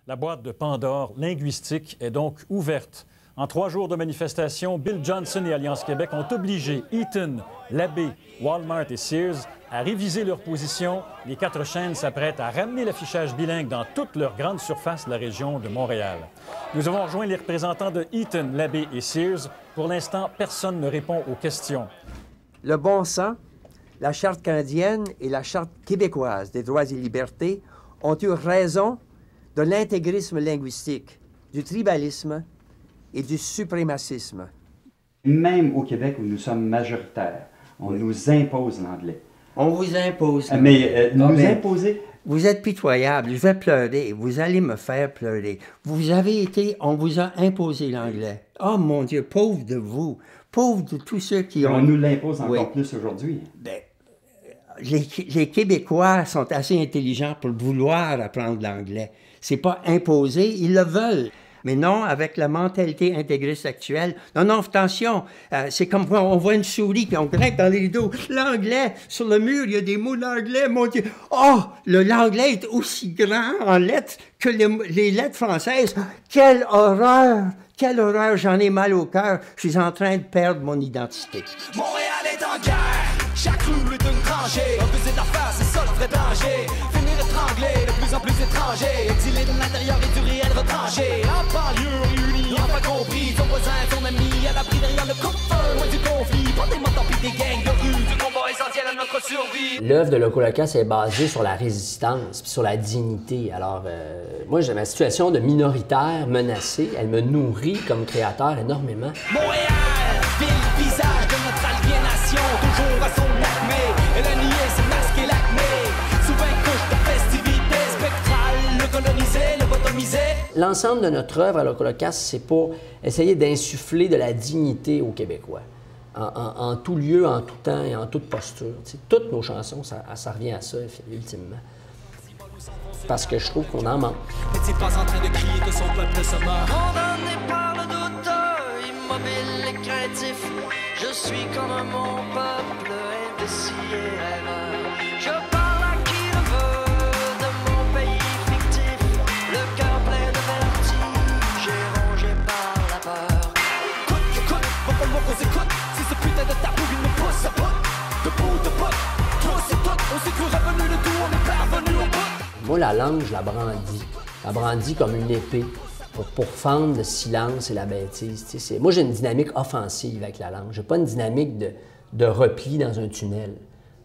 La boîte de Pandore linguistique est donc ouverte. En 3 jours de manifestation, Bill Johnson et Alliance Québec ont obligé Eaton, Labbé, Walmart et Sears à réviser leur position. Les 4 chaînes s'apprêtent à ramener l'affichage bilingue dans toutes leurs grandes surfaces de la région de Montréal. Nous avons rejoint les représentants de Eaton, Labbé et Sears. Pour l'instant, personne ne répond aux questions. Le bon sens, la Charte canadienne et la Charte québécoise des droits et libertés ont eu raison de l'intégrisme linguistique, du tribalisme et du suprémacisme. Même au Québec où nous sommes majoritaires, on nous impose l'anglais. On vous impose. Mais nous imposer... Vous êtes pitoyable, je vais pleurer, vous allez me faire pleurer. Vous avez été, on vous a imposé l'anglais. Oh mon Dieu, pauvre de vous, pauvre de tous ceux qui ont... On nous l'impose encore plus aujourd'hui. Ben, les Québécois sont assez intelligents pour vouloir apprendre l'anglais. C'est pas imposé, ils le veulent. Mais non, avec la mentalité intégriste actuelle, non, attention, c'est comme quand on voit une souris puis on grimpe dans les rideaux. L'anglais, sur le mur, il y a des mots d'anglais, mon Dieu. Oh, l'anglais est aussi grand en lettres que les lettres françaises. Quelle horreur! Quelle horreur! J'en ai mal au cœur. Je suis en train de perdre mon identité. Montréal est en guerre, chaque rue est une tranchée. Refuser de la face, c'est ça le vrai danger. Finir étranglé, de plus en plus étranger. Exilé de l'intérieur et du réel retranché. En banlieue réunis, enfin compris. Ton voisin, ton ami, à l'abri derrière le coupe-feu. Loin du conflit, pas des motos pis des gangs de rue. Du combat essentiel à notre survie. L'œuvre de Locolocas est basée sur la résistance puis sur la dignité. Alors, moi, j'ai ma situation de minoritaire menacée. Elle me nourrit comme créateur énormément. Montréal, ville, visage de notre aliénation. Toujours à son acmé. Elle a nié, c'est masqué l'acné. Souvent couche de festivité spectrale. Le coloniser, le botomiser. L'ensemble de notre œuvre à Locolocas, c'est pour essayer d'insuffler de la dignité aux Québécois. En tout lieu, en tout temps et en toute posture. T'sais, toutes nos chansons, ça revient à ça, ultimement. Parce que je trouve qu'on en manque. Mais t'es pas en train de crier que son peuple se meurt. Condamné par le doute, immobile et craintif, je suis comme mon peuple, indécis et rêveur. Je parle à qui le veut de mon pays fictif, le cœur plein de vertige et rongé par la peur. Écoute, va falloir qu'on s'écoute. Si ce putain de tabou, il nous pousse à bout. De bout de bout, toi c'est tout. On s'est cru revenu de tout, on est parvenu au bout. Moi, la langue, je la brandis. Je la brandis comme une épée pour fendre le silence et la bêtise. Moi, j'ai une dynamique offensive avec la langue. J'ai pas une dynamique de repli dans un tunnel.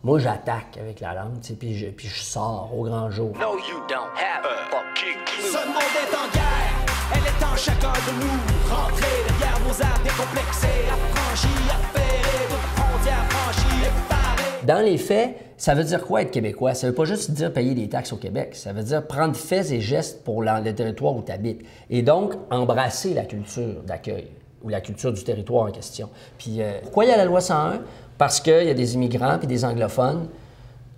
Moi, j'attaque avec la langue, puis je sors au grand jour. No, you don't have a fucking clue. Ce monde est en guerre, elle est en chacun de nous. Rentrez derrière vos armes décomplexées, affranchis, affairés, toute frontière franchie et parée. Dans les faits, ça veut dire quoi être québécois? Ça veut pas juste dire payer des taxes au Québec. Ça veut dire prendre faits et gestes pour le territoire où tu habites. Et donc, embrasser la culture d'accueil ou la culture du territoire en question. Puis, pourquoi il y a la loi 101? Parce qu'il y a des immigrants et des anglophones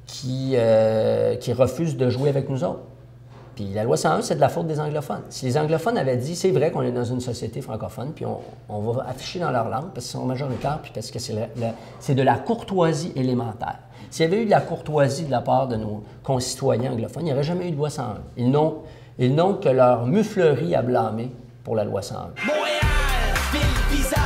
qui refusent de jouer avec nous autres. Puis la loi 101, c'est de la faute des anglophones. Si les anglophones avaient dit, c'est vrai qu'on est dans une société francophone, puis on va afficher dans leur langue, parce qu'ils sont majoritaires, puis parce que c'est de la courtoisie élémentaire. S'il y avait eu de la courtoisie de la part de nos concitoyens anglophones, il n'y aurait jamais eu de loi 101. Ils n'ont que leur muflerie à blâmer pour la loi 101. Montréal, ville, visage